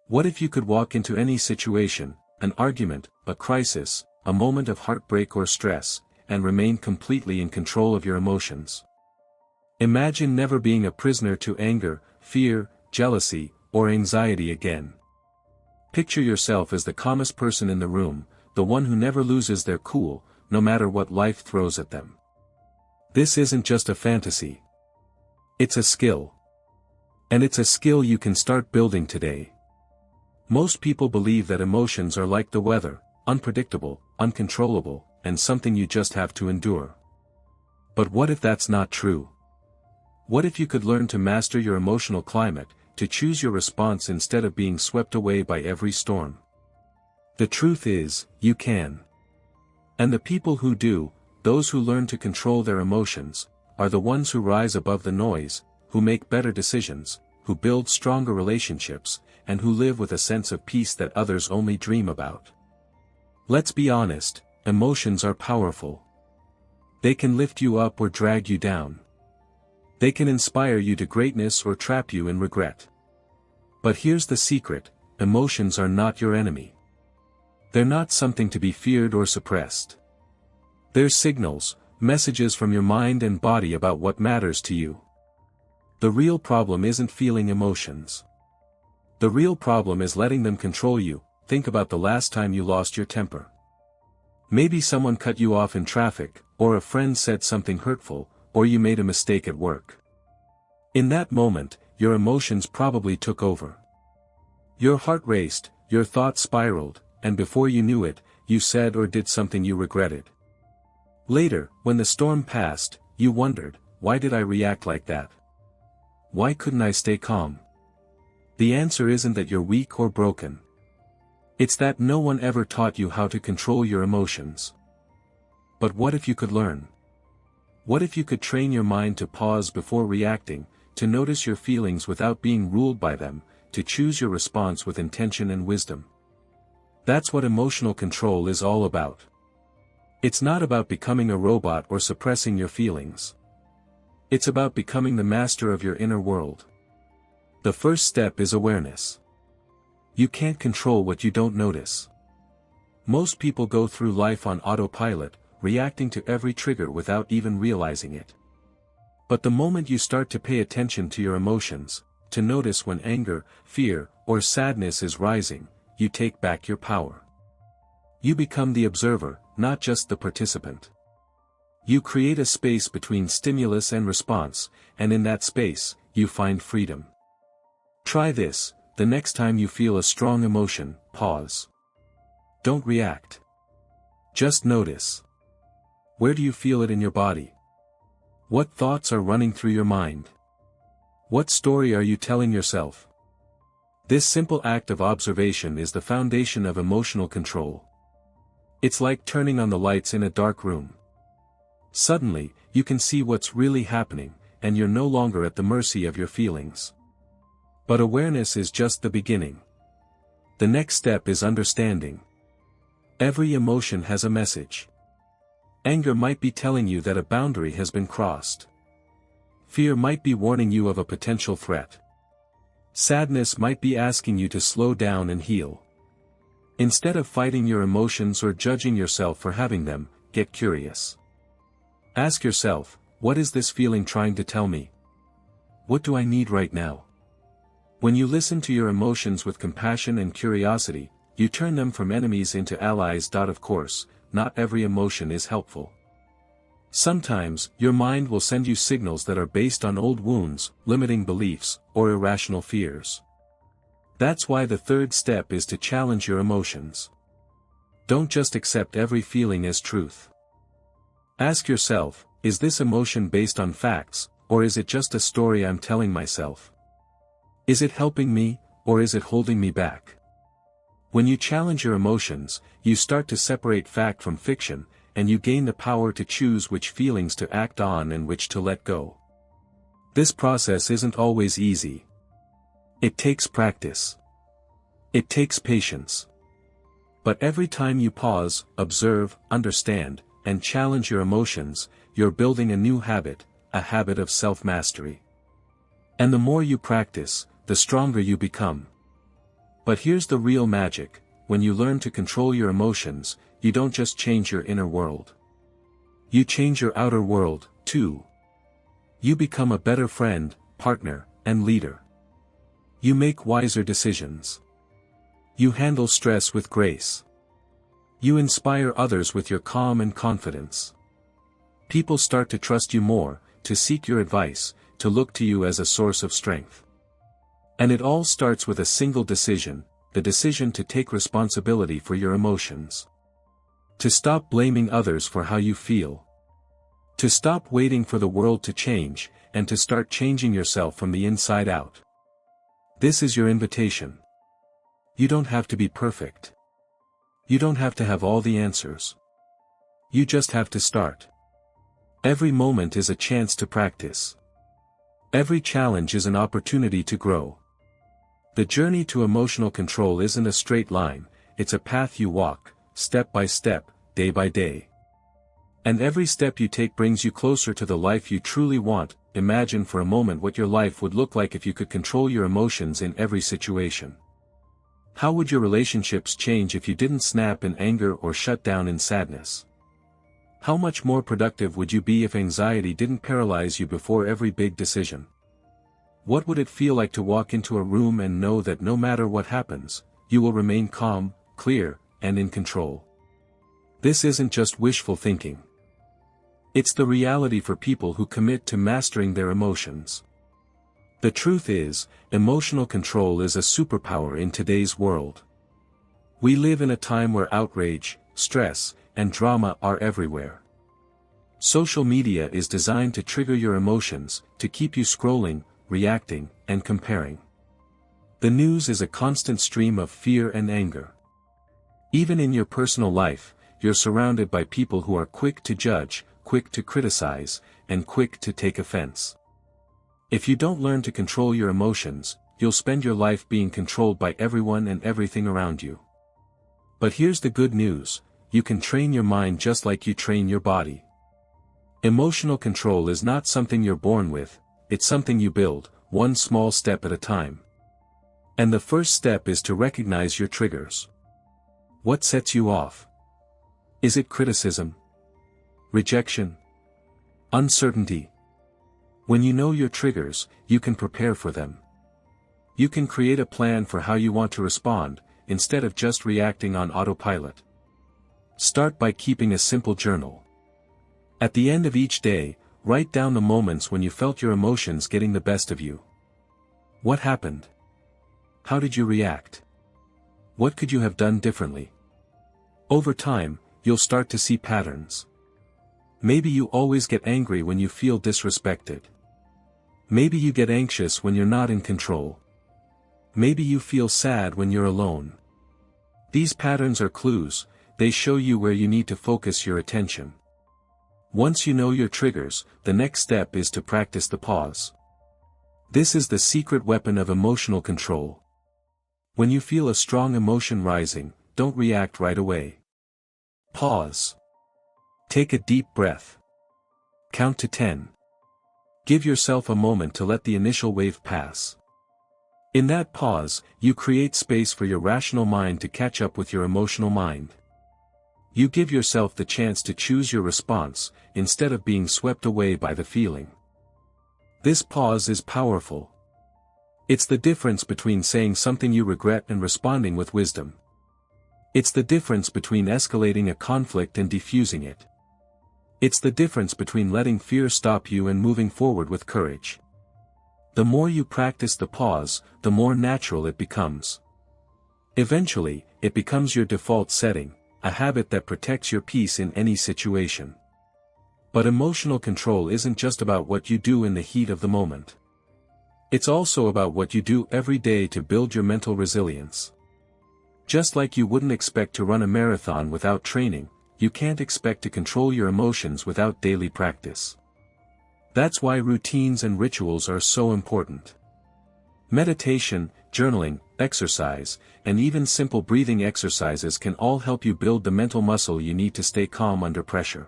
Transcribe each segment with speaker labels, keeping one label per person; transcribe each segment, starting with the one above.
Speaker 1: What if you could walk into any situation, an argument, a crisis, a moment of heartbreak or stress, and remain completely in control of your emotions? Imagine never being a prisoner to anger, fear, jealousy, or anxiety again. Picture yourself as the calmest person in the room, the one who never loses their cool, no matter what life throws at them. This isn't just a fantasy. It's a skill. And it's a skill you can start building today. Most people believe that emotions are like the weather, unpredictable, uncontrollable, and something you just have to endure. But what if that's not true? What if you could learn to master your emotional climate, to choose your response instead of being swept away by every storm? The truth is, you can. And the people who do, those who learn to control their emotions, are the ones who rise above the noise, who make better decisions, who build stronger relationships, and who live with a sense of peace that others only dream about. Let's be honest, emotions are powerful. They can lift you up or drag you down. They can inspire you to greatness or trap you in regret. But here's the secret, emotions are not your enemy. They're not something to be feared or suppressed. They're signals, messages from your mind and body about what matters to you. The real problem isn't feeling emotions. The real problem is letting them control you. Think about the last time you lost your temper. Maybe someone cut you off in traffic, or a friend said something hurtful, or you made a mistake at work. In that moment, your emotions probably took over. Your heart raced, your thoughts spiraled, and before you knew it, you said or did something you regretted. Later, when the storm passed, you wondered, why did I react like that? Why couldn't I stay calm? The answer isn't that you're weak or broken. It's that no one ever taught you how to control your emotions. But what if you could learn? What if you could train your mind to pause before reacting, to notice your feelings without being ruled by them, to choose your response with intention and wisdom? That's what emotional control is all about. It's not about becoming a robot or suppressing your feelings. It's about becoming the master of your inner world. The first step is awareness. You can't control what you don't notice. Most people go through life on autopilot, reacting to every trigger without even realizing it. But the moment you start to pay attention to your emotions, to notice when anger, fear, or sadness is rising, you take back your power. You become the observer, not just the participant. You create a space between stimulus and response, and in that space, you find freedom. Try this: the next time you feel a strong emotion, pause. Don't react. Just notice. Where do you feel it in your body? What thoughts are running through your mind? What story are you telling yourself? This simple act of observation is the foundation of emotional control. It's like turning on the lights in a dark room. Suddenly, you can see what's really happening, and you're no longer at the mercy of your feelings. But awareness is just the beginning. The next step is understanding. Every emotion has a message. Anger might be telling you that a boundary has been crossed. Fear might be warning you of a potential threat. Sadness might be asking you to slow down and heal. Instead of fighting your emotions or judging yourself for having them, get curious. Ask yourself, what is this feeling trying to tell me? What do I need right now? When you listen to your emotions with compassion and curiosity, you turn them from enemies into allies. Of course, not every emotion is helpful. Sometimes, your mind will send you signals that are based on old wounds, limiting beliefs, or irrational fears. That's why the third step is to challenge your emotions. Don't just accept every feeling as truth. Ask yourself, is this emotion based on facts, or is it just a story I'm telling myself? Is it helping me, or is it holding me back? When you challenge your emotions, you start to separate fact from fiction, and you gain the power to choose which feelings to act on and which to let go. This process isn't always easy. It takes practice. It takes patience. But every time you pause, observe, understand, and challenge your emotions, you're building a new habit, a habit of self-mastery. And the more you practice, the stronger you become. But here's the real magic: when you learn to control your emotions, you don't just change your inner world. You change your outer world, too. You become a better friend, partner, and leader. You make wiser decisions. You handle stress with grace. You inspire others with your calm and confidence. People start to trust you more, to seek your advice, to look to you as a source of strength. And it all starts with a single decision, the decision to take responsibility for your emotions. To stop blaming others for how you feel. To stop waiting for the world to change, and to start changing yourself from the inside out. This is your invitation. You don't have to be perfect. You don't have to have all the answers. You just have to start. Every moment is a chance to practice. Every challenge is an opportunity to grow. The journey to emotional control isn't a straight line, it's a path you walk, step by step, day by day. And every step you take brings you closer to the life you truly want. Imagine for a moment what your life would look like if you could control your emotions in every situation. How would your relationships change if you didn't snap in anger or shut down in sadness? How much more productive would you be if anxiety didn't paralyze you before every big decision? What would it feel like to walk into a room and know that no matter what happens, you will remain calm, clear, and in control? This isn't just wishful thinking. It's the reality for people who commit to mastering their emotions. The truth is, emotional control is a superpower in today's world. We live in a time where outrage, stress, and drama are everywhere. Social media is designed to trigger your emotions, to keep you scrolling, reacting, and comparing. The news is a constant stream of fear and anger. Even in your personal life, you're surrounded by people who are quick to judge, quick to criticize, and quick to take offense. If you don't learn to control your emotions, you'll spend your life being controlled by everyone and everything around you. But here's the good news: you can train your mind just like you train your body. Emotional control is not something you're born with, it's something you build, one small step at a time. And the first step is to recognize your triggers. What sets you off? Is it criticism? Rejection? Uncertainty? When you know your triggers, you can prepare for them. You can create a plan for how you want to respond, instead of just reacting on autopilot. Start by keeping a simple journal. At the end of each day, write down the moments when you felt your emotions getting the best of you. What happened? How did you react? What could you have done differently? Over time, you'll start to see patterns. Maybe you always get angry when you feel disrespected. Maybe you get anxious when you're not in control. Maybe you feel sad when you're alone. These patterns are clues, they show you where you need to focus your attention. Once you know your triggers, the next step is to practice the pause. This is the secret weapon of emotional control. When you feel a strong emotion rising, don't react right away. Pause. Take a deep breath. Count to 10. Give yourself a moment to let the initial wave pass. In that pause, you create space for your rational mind to catch up with your emotional mind. You give yourself the chance to choose your response, instead of being swept away by the feeling. This pause is powerful. It's the difference between saying something you regret and responding with wisdom. It's the difference between escalating a conflict and defusing it. It's the difference between letting fear stop you and moving forward with courage. The more you practice the pause, the more natural it becomes. Eventually, it becomes your default setting, a habit that protects your peace in any situation. But emotional control isn't just about what you do in the heat of the moment. It's also about what you do every day to build your mental resilience. Just like you wouldn't expect to run a marathon without training, you can't expect to control your emotions without daily practice. That's why routines and rituals are so important. Meditation, journaling, exercise, and even simple breathing exercises can all help you build the mental muscle you need to stay calm under pressure.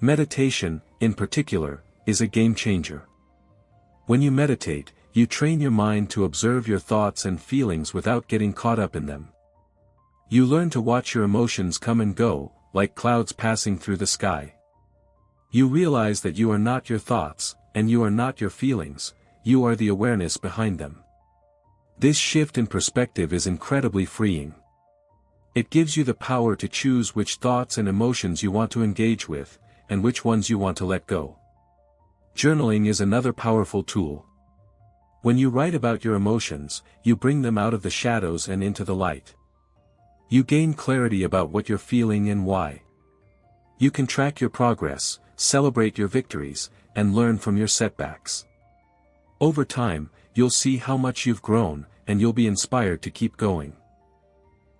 Speaker 1: Meditation, in particular, is a game changer. When you meditate, you train your mind to observe your thoughts and feelings without getting caught up in them. You learn to watch your emotions come and go, like clouds passing through the sky. You realize that you are not your thoughts, and you are not your feelings, you are the awareness behind them. This shift in perspective is incredibly freeing. It gives you the power to choose which thoughts and emotions you want to engage with, and which ones you want to let go. Journaling is another powerful tool. When you write about your emotions, you bring them out of the shadows and into the light. You gain clarity about what you're feeling and why. You can track your progress, celebrate your victories, and learn from your setbacks. Over time, you'll see how much you've grown, and you'll be inspired to keep going.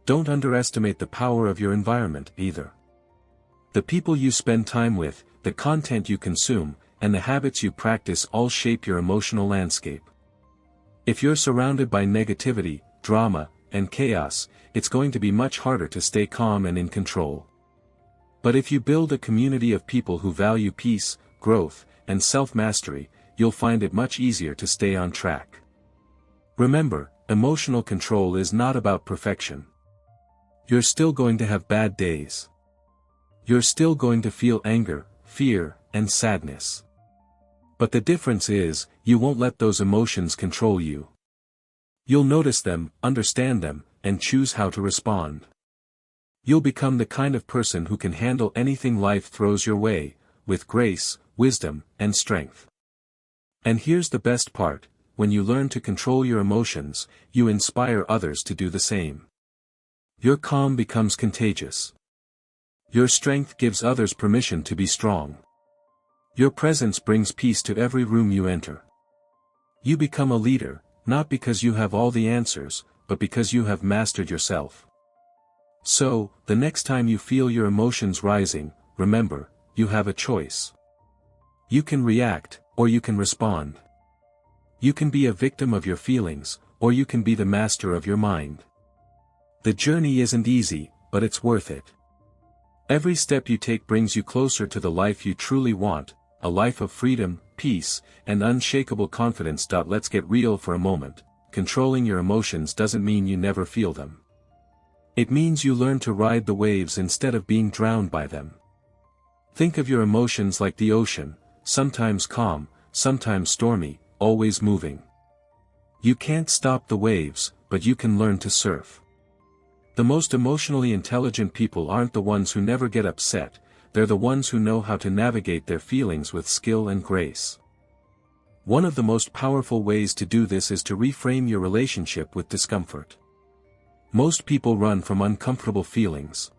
Speaker 1: Don't underestimate the power of your environment, either. The people you spend time with, the content you consume, and the habits you practice all shape your emotional landscape. If you're surrounded by negativity, drama, and chaos, it's going to be much harder to stay calm and in control. But if you build a community of people who value peace, growth, and self-mastery, you'll find it much easier to stay on track. Remember, emotional control is not about perfection. You're still going to have bad days. You're still going to feel anger, fear, and sadness. But the difference is, you won't let those emotions control you. You'll notice them, understand them, and choose how to respond. You'll become the kind of person who can handle anything life throws your way, with grace, wisdom, and strength. And here's the best part, when you learn to control your emotions, you inspire others to do the same. Your calm becomes contagious. Your strength gives others permission to be strong. Your presence brings peace to every room you enter. You become a leader, not because you have all the answers, but because you have mastered yourself. So, the next time you feel your emotions rising, remember, you have a choice. You can react, or you can respond. You can be a victim of your feelings, or you can be the master of your mind. The journey isn't easy, but it's worth it. Every step you take brings you closer to the life you truly want, a life of freedom, peace, and unshakable confidence. Let's get real for a moment. Controlling your emotions doesn't mean you never feel them. It means you learn to ride the waves instead of being drowned by them. Think of your emotions like the ocean, sometimes calm, sometimes stormy, always moving. You can't stop the waves, but you can learn to surf. The most emotionally intelligent people aren't the ones who never get upset, they're the ones who know how to navigate their feelings with skill and grace. One of the most powerful ways to do this is to reframe your relationship with discomfort. Most people run from uncomfortable feelings.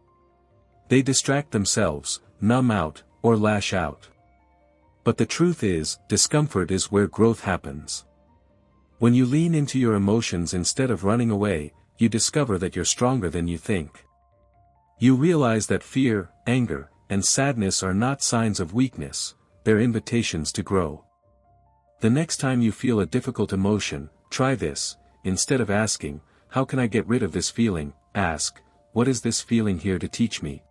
Speaker 1: They distract themselves, numb out, or lash out. But the truth is, discomfort is where growth happens. When you lean into your emotions instead of running away, you discover that you're stronger than you think. You realize that fear, anger, and sadness are not signs of weakness, they're invitations to grow. The next time you feel a difficult emotion, try this. Instead of asking, "How can I get rid of this feeling?" ask, "What is this feeling here to teach me?"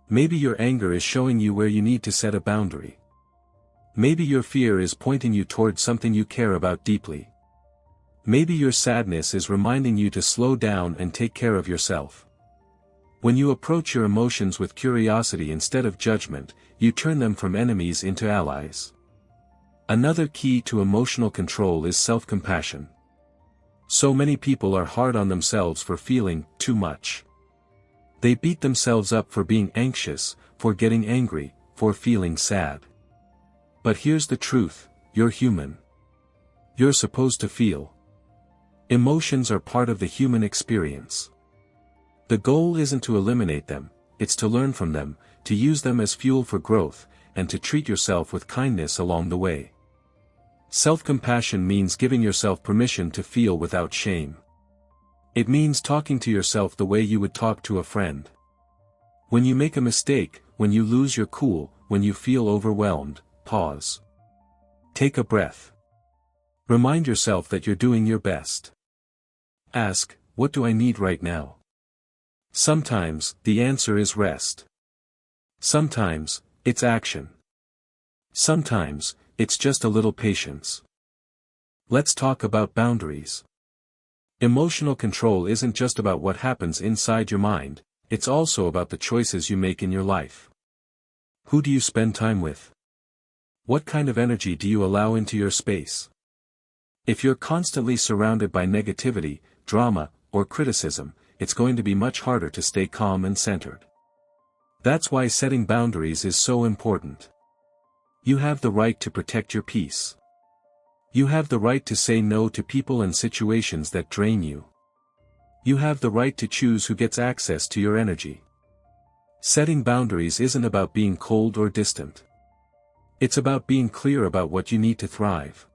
Speaker 1: Maybe your anger is showing you where you need to set a boundary. Maybe your fear is pointing you towards something you care about deeply. Maybe your sadness is reminding you to slow down and take care of yourself. When you approach your emotions with curiosity instead of judgment, you turn them from enemies into allies. Another key to emotional control is self-compassion. So many people are hard on themselves for feeling too much. They beat themselves up for being anxious, for getting angry, for feeling sad. But here's the truth, you're human. You're supposed to feel. Emotions are part of the human experience. The goal isn't to eliminate them, it's to learn from them, to use them as fuel for growth, and to treat yourself with kindness along the way. Self-compassion means giving yourself permission to feel without shame. It means talking to yourself the way you would talk to a friend. When you make a mistake, when you lose your cool, when you feel overwhelmed, pause. Take a breath. Remind yourself that you're doing your best. Ask, what do I need right now? Sometimes, the answer is rest. Sometimes, it's action. Sometimes, it's just a little patience. Let's talk about boundaries. Emotional control isn't just about what happens inside your mind, it's also about the choices you make in your life. Who do you spend time with? What kind of energy do you allow into your space? If you're constantly surrounded by negativity, drama, or criticism, it's going to be much harder to stay calm and centered. That's why setting boundaries is so important. You have the right to protect your peace. You have the right to say no to people and situations that drain you. You have the right to choose who gets access to your energy. Setting boundaries isn't about being cold or distant. It's about being clear about what you need to thrive.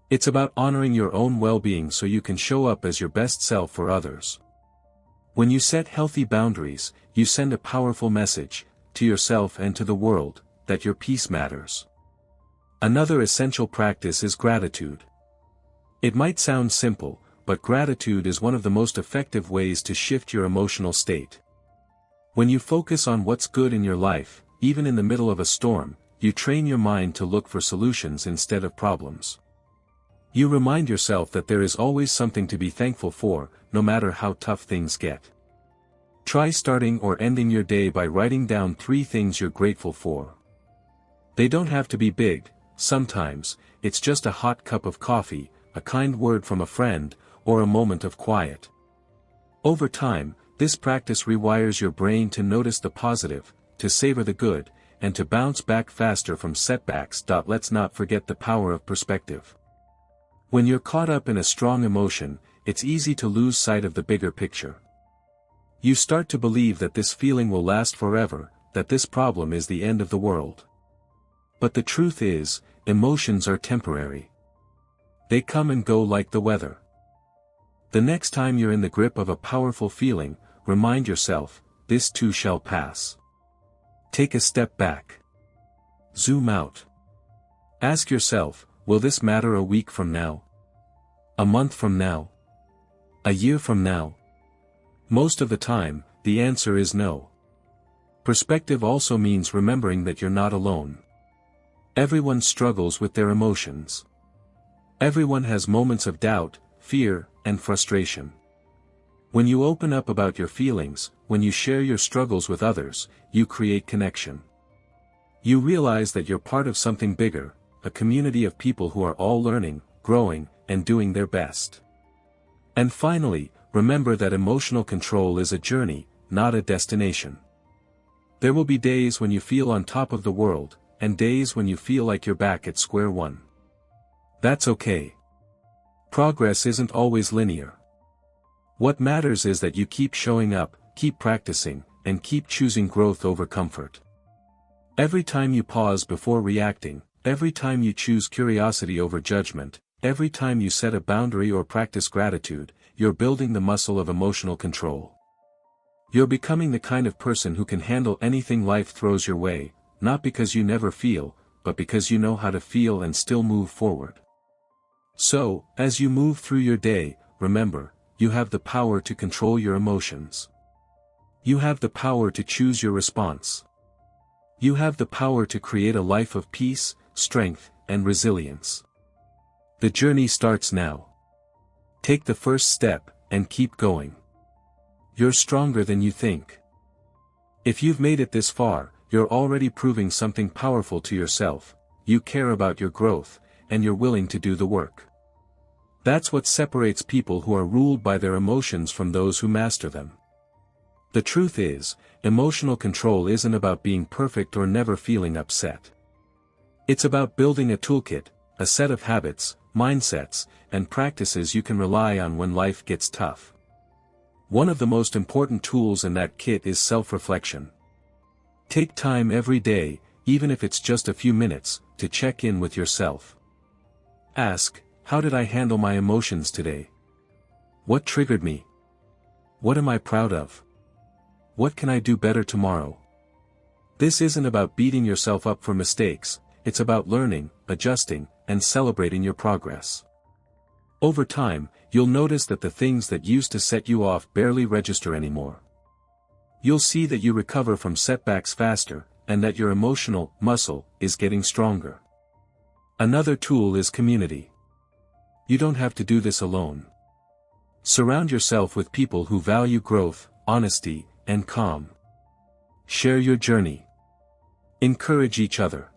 Speaker 1: It's about honoring your own well-being so you can show up as your best self for others. When you set healthy boundaries, you send a powerful message, to yourself and to the world, that your peace matters. Another essential practice is gratitude. It might sound simple, but gratitude is one of the most effective ways to shift your emotional state. When you focus on what's good in your life, even in the middle of a storm, you train your mind to look for solutions instead of problems. You remind yourself that there is always something to be thankful for, no matter how tough things get. Try starting or ending your day by writing down 3 things you're grateful for. They don't have to be big. Sometimes, it's just a hot cup of coffee, a kind word from a friend, or a moment of quiet. Over time, this practice rewires your brain to notice the positive, to savor the good, and to bounce back faster from setbacks. Let's not forget the power of perspective. When you're caught up in a strong emotion, it's easy to lose sight of the bigger picture. You start to believe that this feeling will last forever, that this problem is the end of the world. But the truth is, emotions are temporary. They come and go like the weather. The next time you're in the grip of a powerful feeling, remind yourself, this too shall pass. Take a step back. Zoom out. Ask yourself, will this matter a week from now? A month from now? A year from now? Most of the time, the answer is no. Perspective also means remembering that you're not alone. Everyone struggles with their emotions. Everyone has moments of doubt, fear, and frustration. When you open up about your feelings, when you share your struggles with others, you create connection. You realize that you're part of something bigger, a community of people who are all learning, growing, and doing their best. And finally, remember that emotional control is a journey, not a destination. There will be days when you feel on top of the world, and days when you feel like you're back at square one. That's okay. Progress isn't always linear. What matters is that you keep showing up, keep practicing, and keep choosing growth over comfort. Every time you pause before reacting, every time you choose curiosity over judgment, every time you set a boundary or practice gratitude, you're building the muscle of emotional control. You're becoming the kind of person who can handle anything life throws your way, not because you never feel, but because you know how to feel and still move forward. So, as you move through your day, remember, you have the power to control your emotions. You have the power to choose your response. You have the power to create a life of peace, strength, and resilience. The journey starts now. Take the first step, and keep going. You're stronger than you think. If you've made it this far, you're already proving something powerful to yourself. You care about your growth, and you're willing to do the work. That's what separates people who are ruled by their emotions from those who master them. The truth is, emotional control isn't about being perfect or never feeling upset. It's about building a toolkit, a set of habits, mindsets, and practices you can rely on when life gets tough. One of the most important tools in that kit is self-reflection. Take time every day, even if it's just a few minutes, to check in with yourself. Ask, how did I handle my emotions today? What triggered me? What am I proud of? What can I do better tomorrow? This isn't about beating yourself up for mistakes, it's about learning, adjusting, and celebrating your progress. Over time, you'll notice that the things that used to set you off barely register anymore. You'll see that you recover from setbacks faster, and that your emotional muscle is getting stronger. Another tool is community. You don't have to do this alone. Surround yourself with people who value growth, honesty, and calm. Share your journey. Encourage each other.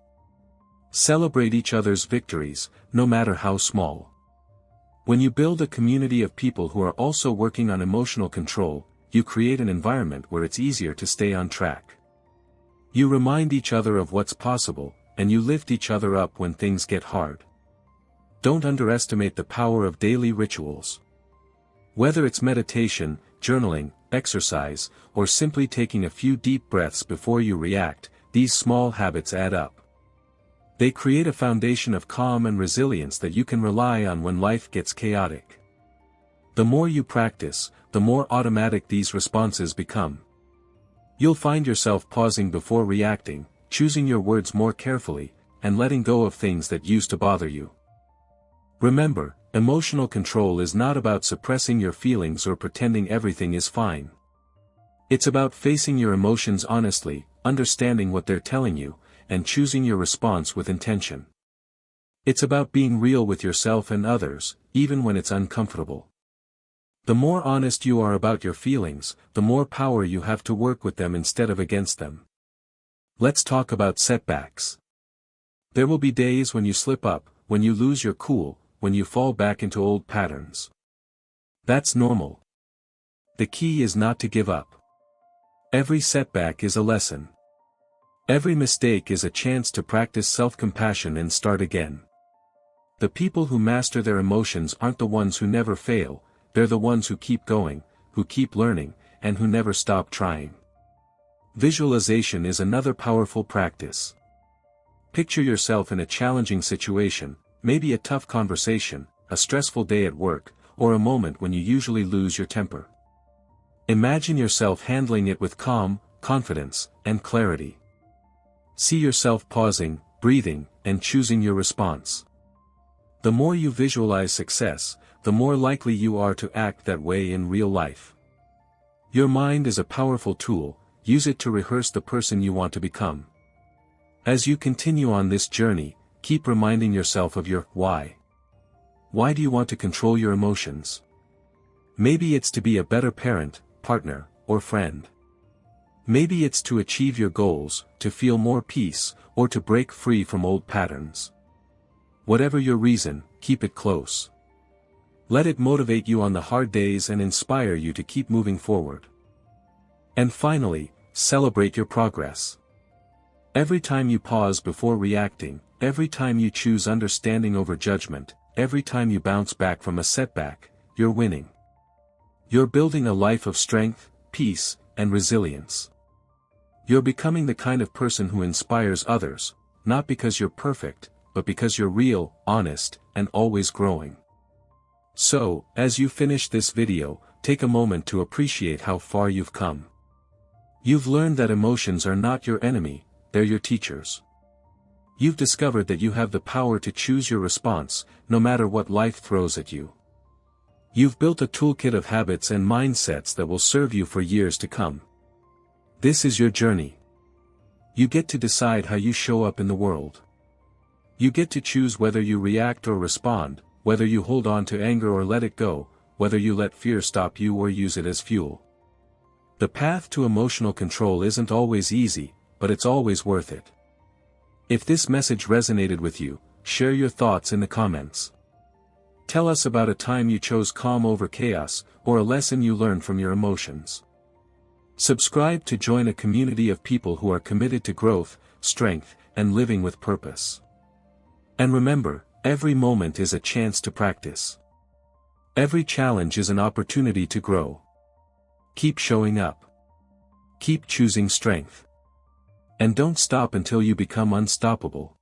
Speaker 1: Celebrate each other's victories, no matter how small. When you build a community of people who are also working on emotional control, you create an environment where it's easier to stay on track. You remind each other of what's possible, and you lift each other up when things get hard. Don't underestimate the power of daily rituals. Whether it's meditation, journaling, exercise, or simply taking a few deep breaths before you react, these small habits add up. They create a foundation of calm and resilience that you can rely on when life gets chaotic. The more you practice, the more automatic these responses become. You'll find yourself pausing before reacting, choosing your words more carefully, and letting go of things that used to bother you. Remember, emotional control is not about suppressing your feelings or pretending everything is fine. It's about facing your emotions honestly, understanding what they're telling you, and choosing your response with intention. It's about being real with yourself and others, even when it's uncomfortable. The more honest you are about your feelings, the more power you have to work with them instead of against them. Let's talk about setbacks. There will be days when you slip up, when you lose your cool, when you fall back into old patterns. That's normal. The key is not to give up. Every setback is a lesson. Every mistake is a chance to practice self-compassion and start again. The people who master their emotions aren't the ones who never fail, they're the ones who keep going, who keep learning, and who never stop trying. Visualization is another powerful practice. Picture yourself in a challenging situation, maybe a tough conversation, a stressful day at work, or a moment when you usually lose your temper. Imagine yourself handling it with calm, confidence, and clarity. See yourself pausing, breathing, and choosing your response. The more you visualize success, the more likely you are to act that way in real life. Your mind is a powerful tool, use it to rehearse the person you want to become. As you continue on this journey, keep reminding yourself of your why. Why do you want to control your emotions? Maybe it's to be a better parent, partner, or friend. Maybe it's to achieve your goals, to feel more peace, or to break free from old patterns. Whatever your reason, keep it close. Let it motivate you on the hard days and inspire you to keep moving forward. And finally, celebrate your progress. Every time you pause before reacting, every time you choose understanding over judgment, every time you bounce back from a setback, you're winning. You're building a life of strength, peace, and resilience. You're becoming the kind of person who inspires others, not because you're perfect, but because you're real, honest, and always growing. So, as you finish this video, take a moment to appreciate how far you've come. You've learned that emotions are not your enemy, they're your teachers. You've discovered that you have the power to choose your response, no matter what life throws at you. You've built a toolkit of habits and mindsets that will serve you for years to come. This is your journey. You get to decide how you show up in the world. You get to choose whether you react or respond, whether you hold on to anger or let it go, whether you let fear stop you or use it as fuel. The path to emotional control isn't always easy, but it's always worth it. If this message resonated with you, share your thoughts in the comments. Tell us about a time you chose calm over chaos, or a lesson you learned from your emotions. Subscribe to join a community of people who are committed to growth, strength, and living with purpose. And remember, every moment is a chance to practice. Every challenge is an opportunity to grow. Keep showing up. Keep choosing strength. And don't stop until you become unstoppable.